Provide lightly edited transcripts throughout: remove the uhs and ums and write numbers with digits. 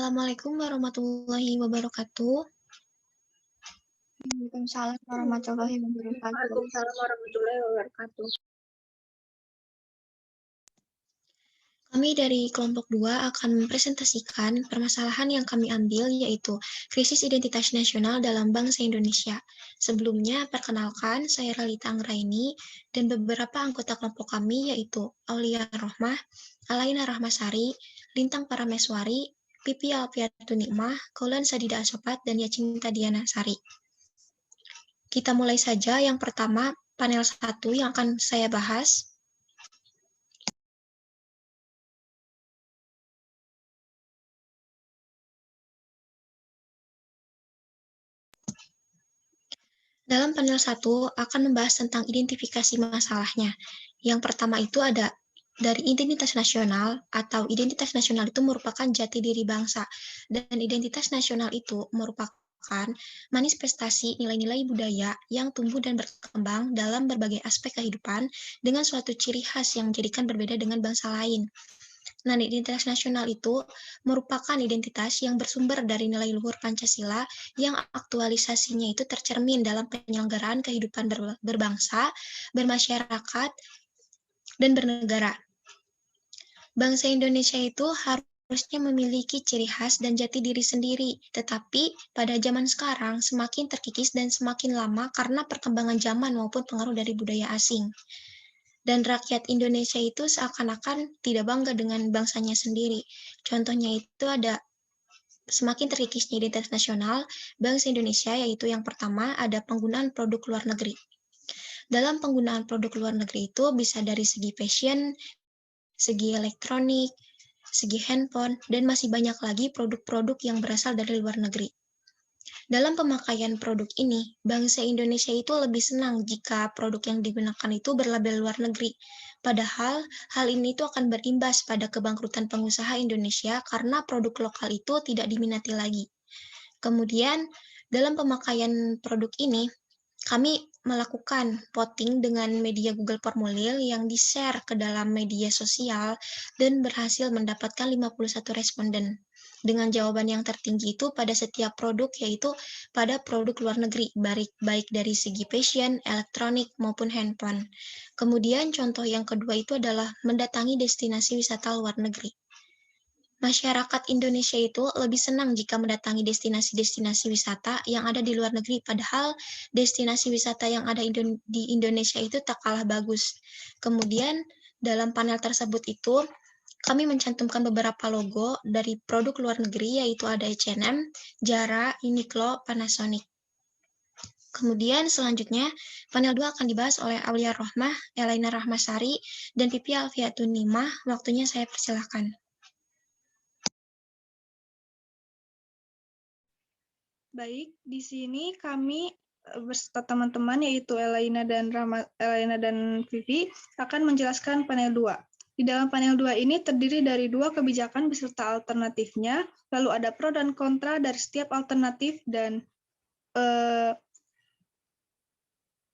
Assalamualaikum warahmatullahi wabarakatuh. Waalaikumsalam warahmatullahi wabarakatuh. Waalaikumsalam warahmatullahi wabarakatuh. Kami dari kelompok 2 akan mempresentasikan permasalahan yang kami ambil, yaitu krisis identitas nasional dalam bangsa Indonesia. Sebelumnya, perkenalkan, saya Ralita Anggraini dan beberapa anggota kelompok kami, yaitu Aulia Rohmah, Alaina Rahmasari, Lintang Parameswari, Pipi Alfiatun Nikmah, Kaulan Sadida Asopat, dan Yacinta Diana Sari. Kita mulai saja. Yang pertama, panel 1 yang akan saya bahas. Dalam panel 1 akan membahas tentang identifikasi masalahnya. Yang pertama itu ada dari identitas nasional, atau identitas nasional itu merupakan jati diri bangsa, dan identitas nasional itu merupakan manifestasi nilai-nilai budaya yang tumbuh dan berkembang dalam berbagai aspek kehidupan dengan suatu ciri khas yang menjadikan berbeda dengan bangsa lain. Nah, identitas nasional itu merupakan identitas yang bersumber dari nilai luhur Pancasila yang aktualisasinya itu tercermin dalam penyelenggaraan kehidupan berbangsa, bermasyarakat, dan bernegara. Bangsa Indonesia itu harusnya memiliki ciri khas dan jati diri sendiri, tetapi pada zaman sekarang semakin terkikis dan semakin lama karena perkembangan zaman maupun pengaruh dari budaya asing. Dan rakyat Indonesia itu seakan-akan tidak bangga dengan bangsanya sendiri. Contohnya itu ada semakin terkikisnya identitas nasional bangsa Indonesia, yaitu yang pertama ada penggunaan produk luar negeri. Dalam penggunaan produk luar negeri itu bisa dari segi fashion, segi elektronik, segi handphone, dan masih banyak lagi produk-produk yang berasal dari luar negeri. Dalam pemakaian produk ini, bangsa Indonesia itu lebih senang jika produk yang digunakan itu berlabel luar negeri. Padahal, hal ini itu akan berimbas pada kebangkrutan pengusaha Indonesia karena produk lokal itu tidak diminati lagi. Kemudian, dalam pemakaian produk ini, kami melakukan voting dengan media Google Formulir yang di-share ke dalam media sosial dan berhasil mendapatkan 51 responden. Dengan jawaban yang tertinggi itu pada setiap produk, yaitu pada produk luar negeri, baik dari segi fashion, elektronik, maupun handphone. Kemudian contoh yang kedua itu adalah mendatangi destinasi wisata luar negeri. Masyarakat Indonesia itu lebih senang jika mendatangi destinasi-destinasi wisata yang ada di luar negeri, padahal destinasi wisata yang ada di Indonesia itu tak kalah bagus. Kemudian, dalam panel tersebut itu, kami mencantumkan beberapa logo dari produk luar negeri, yaitu ada H&M, Zara, Uniqlo, Panasonic. Kemudian selanjutnya, panel 2 akan dibahas oleh Aulia Rohmah, Alaina Rahmasari, dan Pipi Alfiatun Nikmah. Waktunya saya persilahkan. Baik, di sini kami beserta teman-teman yaitu Elaina dan Vivi akan menjelaskan panel 2. Di dalam panel 2 ini terdiri dari 2 kebijakan beserta alternatifnya, lalu ada pro dan kontra dari setiap alternatif dan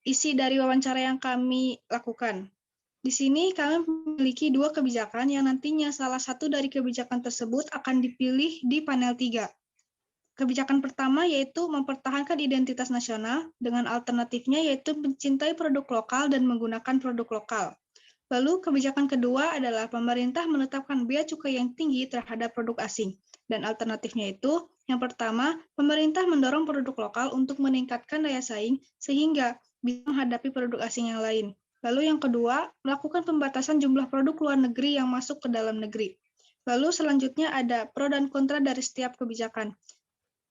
isi dari wawancara yang kami lakukan. Di sini kami memiliki 2 kebijakan yang nantinya salah satu dari kebijakan tersebut akan dipilih di panel 3. Kebijakan pertama yaitu mempertahankan identitas nasional, dengan alternatifnya yaitu mencintai produk lokal dan menggunakan produk lokal. Lalu kebijakan kedua adalah pemerintah menetapkan bea cukai yang tinggi terhadap produk asing. Dan alternatifnya itu, yang pertama, pemerintah mendorong produk lokal untuk meningkatkan daya saing sehingga bisa menghadapi produk asing yang lain. Lalu yang kedua, melakukan pembatasan jumlah produk luar negeri yang masuk ke dalam negeri. Lalu selanjutnya ada pro dan kontra dari setiap kebijakan.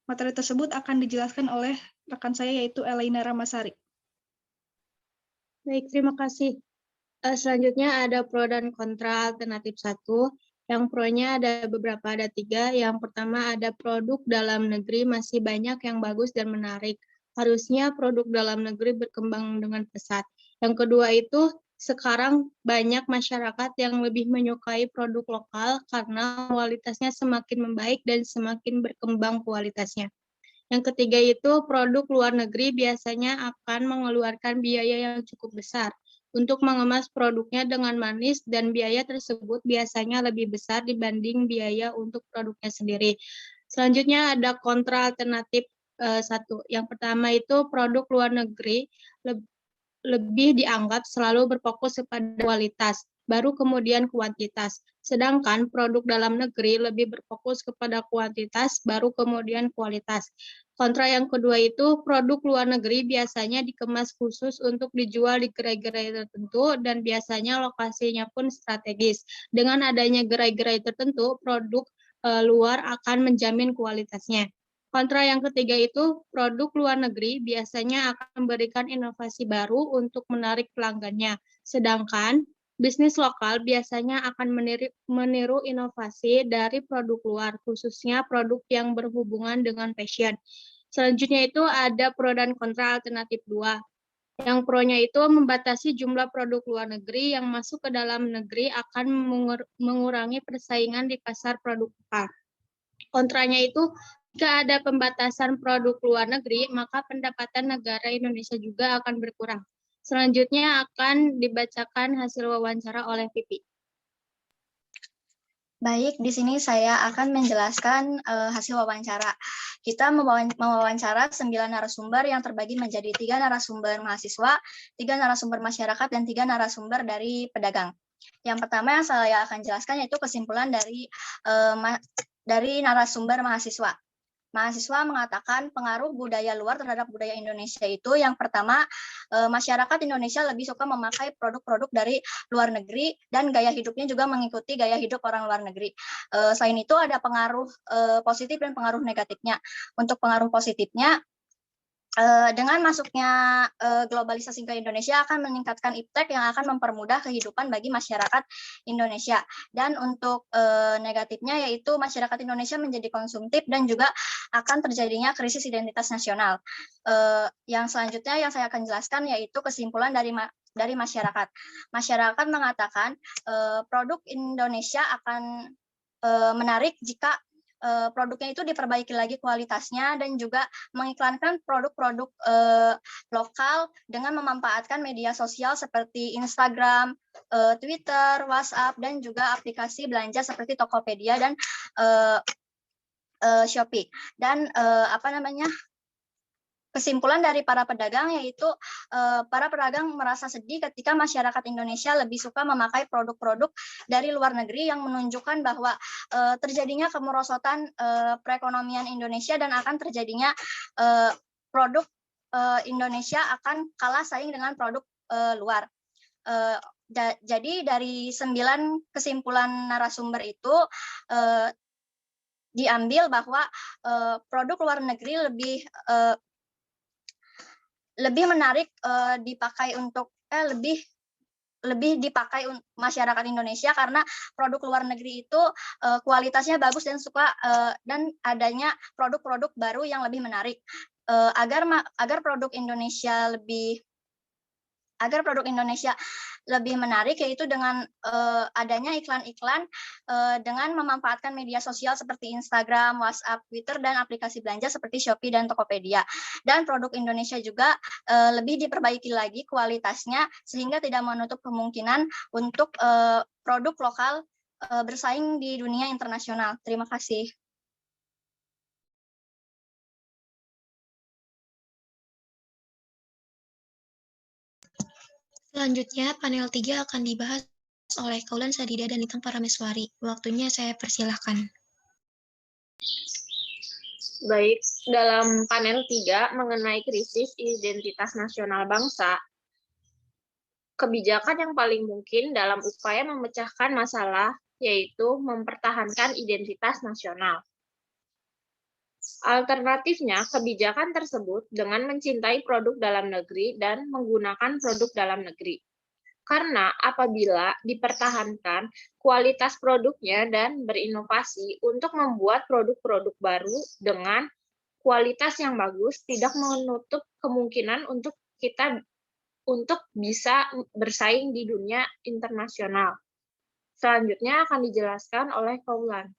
Materi tersebut akan dijelaskan oleh rekan saya yaitu Elaina Ramasari. Baik, terima kasih. Selanjutnya ada pro dan kontra alternatif 1. Yang pro-nya ada beberapa, ada 3. Yang pertama ada produk dalam negeri masih banyak yang bagus dan menarik. Harusnya produk dalam negeri berkembang dengan pesat. Yang kedua itu sekarang banyak masyarakat yang lebih menyukai produk lokal karena kualitasnya semakin membaik dan semakin berkembang kualitasnya. Yang ketiga itu produk luar negeri biasanya akan mengeluarkan biaya yang cukup besar. untuk mengemas produknya dengan manis dan biaya tersebut biasanya lebih besar dibanding biaya untuk produknya sendiri. Selanjutnya ada kontra alternatif satu. Yang pertama itu produk luar negeri lebih dianggap selalu berfokus kepada kualitas, baru kemudian kuantitas. Sedangkan produk dalam negeri lebih berfokus kepada kuantitas, baru kemudian kualitas. Kontra yang kedua itu, produk luar negeri biasanya dikemas khusus untuk dijual di gerai-gerai tertentu dan biasanya lokasinya pun strategis. Dengan adanya gerai-gerai tertentu, produk luar akan menjamin kualitasnya. Kontra yang ketiga itu, produk luar negeri biasanya akan memberikan inovasi baru untuk menarik pelanggannya. Sedangkan bisnis lokal biasanya akan meniru inovasi dari produk luar, khususnya produk yang berhubungan dengan fashion. Selanjutnya itu ada pro dan kontra alternatif 2. Yang pro-nya itu membatasi jumlah produk luar negeri yang masuk ke dalam negeri akan mengurangi persaingan di pasar produk lokal. Kontranya itu, jika ada pembatasan produk luar negeri, maka pendapatan negara Indonesia juga akan berkurang. Selanjutnya akan dibacakan hasil wawancara oleh Pipi. Baik, di sini saya akan menjelaskan hasil wawancara. Kita mewawancara 9 narasumber yang terbagi menjadi 3 narasumber mahasiswa, 3 narasumber masyarakat, dan 3 narasumber dari pedagang. Yang pertama yang saya akan jelaskan yaitu kesimpulan dari narasumber mahasiswa. Mahasiswa mengatakan pengaruh budaya luar terhadap budaya Indonesia itu yang pertama, masyarakat Indonesia lebih suka memakai produk-produk dari luar negeri dan gaya hidupnya juga mengikuti gaya hidup orang luar negeri. Selain itu ada pengaruh positif dan pengaruh negatifnya. Untuk pengaruh positifnya, dengan masuknya globalisasi ke Indonesia akan meningkatkan iptek yang akan mempermudah kehidupan bagi masyarakat Indonesia. Dan untuk negatifnya yaitu masyarakat Indonesia menjadi konsumtif dan juga akan terjadinya krisis identitas nasional. Yang selanjutnya yang saya akan jelaskan yaitu kesimpulan dari masyarakat. Masyarakat mengatakan produk Indonesia akan menarik jika produknya itu diperbaiki lagi kualitasnya dan juga mengiklankan produk-produk lokal dengan memanfaatkan media sosial seperti Instagram, Twitter, WhatsApp, dan juga aplikasi belanja seperti Tokopedia dan Shopee. Dan kesimpulan dari para pedagang yaitu para pedagang merasa sedih ketika masyarakat Indonesia lebih suka memakai produk-produk dari luar negeri yang menunjukkan bahwa terjadinya kemerosotan perekonomian Indonesia dan akan terjadinya produk Indonesia akan kalah saing dengan produk luar. Jadi dari 9 kesimpulan narasumber itu diambil bahwa produk luar negeri lebih menarik dipakai untuk lebih dipakai masyarakat Indonesia karena produk luar negeri itu kualitasnya bagus dan dan adanya produk-produk baru yang lebih menarik. Agar produk Indonesia lebih menarik yaitu dengan adanya iklan-iklan dengan memanfaatkan media sosial seperti Instagram, WhatsApp, Twitter, dan aplikasi belanja seperti Shopee dan Tokopedia. Dan produk Indonesia juga lebih diperbaiki lagi kualitasnya sehingga tidak menutup kemungkinan untuk produk lokal bersaing di dunia internasional. Terima kasih. Selanjutnya, panel 3 akan dibahas oleh Kaulan Sadida dan Litang Parameswari. Waktunya saya persilahkan. Baik, dalam panel 3 mengenai krisis identitas nasional bangsa, kebijakan yang paling mungkin dalam upaya memecahkan masalah yaitu mempertahankan identitas nasional. Alternatifnya, kebijakan tersebut dengan mencintai produk dalam negeri dan menggunakan produk dalam negeri. Karena apabila dipertahankan kualitas produknya dan berinovasi untuk membuat produk-produk baru dengan kualitas yang bagus, tidak menutup kemungkinan untuk kita bisa bersaing di dunia internasional. Selanjutnya akan dijelaskan oleh Kaulan.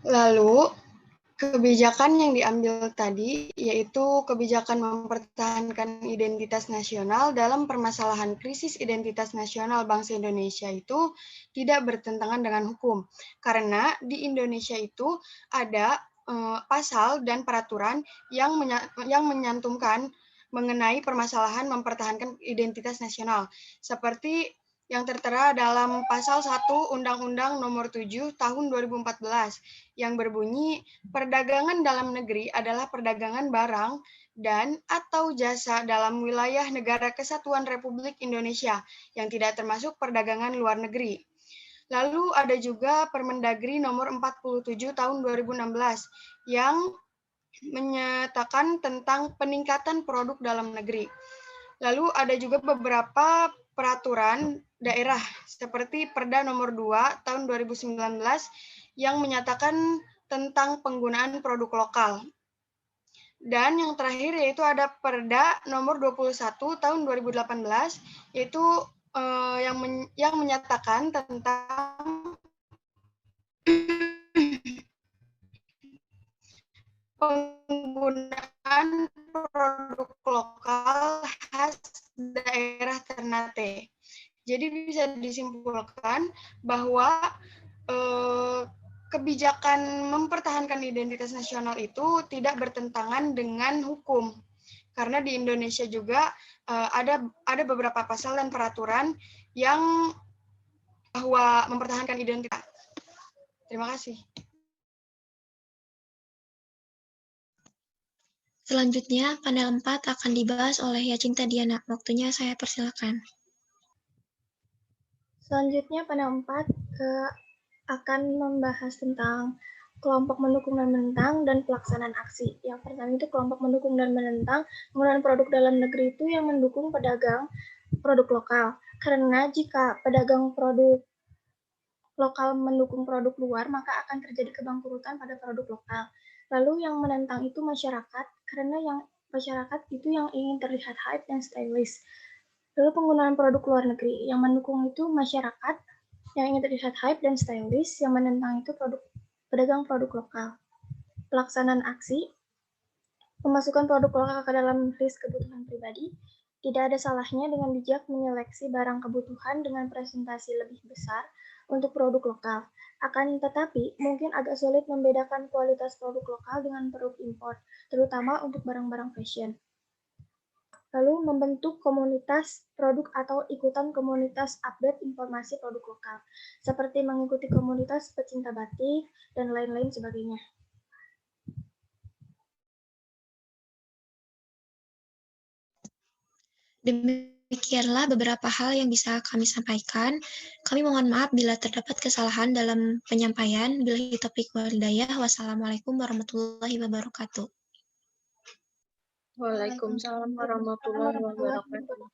Lalu, Kebijakan yang diambil tadi yaitu kebijakan mempertahankan identitas nasional dalam permasalahan krisis identitas nasional bangsa Indonesia itu tidak bertentangan dengan hukum. Karena di Indonesia itu ada pasal dan peraturan yang menyantumkan mengenai permasalahan mempertahankan identitas nasional. Seperti yang tertera dalam pasal 1 Undang-Undang Nomor 7 Tahun 2014 yang berbunyi perdagangan dalam negeri adalah perdagangan barang dan atau jasa dalam wilayah negara kesatuan Republik Indonesia yang tidak termasuk perdagangan luar negeri. Lalu ada juga Permendagri nomor 47 tahun 2016 yang menyatakan tentang peningkatan produk dalam negeri. Lalu ada juga beberapa peraturan daerah seperti Perda nomor 2 tahun 2019 yang menyatakan tentang penggunaan produk lokal. Dan yang terakhir yaitu ada Perda nomor 21 tahun 2018 yaitu yang menyatakan tentang penggunaan produk lokal khas daerah Ternate. Jadi bisa disimpulkan bahwa kebijakan mempertahankan identitas nasional itu tidak bertentangan dengan hukum. Karena di Indonesia juga ada beberapa pasal dan peraturan yang bahwa mempertahankan identitas. Terima kasih. Selanjutnya, panel 4 akan dibahas oleh Yacinta Diana. Waktunya saya persilakan. Selanjutnya, panel 4 akan membahas tentang kelompok mendukung dan menentang dan pelaksanaan aksi. Yang pertama itu kelompok mendukung dan menentang penggunaan produk dalam negeri itu yang mendukung pedagang produk lokal. Karena jika pedagang produk lokal mendukung produk luar, maka akan terjadi kebangkrutan pada produk lokal. Lalu yang menentang itu masyarakat, karena yang masyarakat itu yang ingin terlihat hype dan stylish. Lalu penggunaan produk luar negeri, yang mendukung itu masyarakat, yang ingin terlihat hype dan stylish, yang menentang itu pedagang produk lokal. Pelaksanaan aksi, memasukkan produk lokal ke dalam list kebutuhan pribadi, tidak ada salahnya dengan bijak menyeleksi barang kebutuhan dengan presentasi lebih besar untuk produk lokal. Akan tetapi, mungkin agak sulit membedakan kualitas produk lokal dengan produk impor, terutama untuk barang-barang fashion. Lalu membentuk komunitas produk atau ikutan komunitas update informasi produk lokal, seperti mengikuti komunitas pecinta batik, dan lain-lain sebagainya. Demikianlah beberapa hal yang bisa kami sampaikan. Kami mohon maaf bila terdapat kesalahan dalam penyampaian. Billahi taufiq wal hidayah. Wassalamualaikum warahmatullahi wabarakatuh. Waalaikumsalam warahmatullahi wabarakatuh.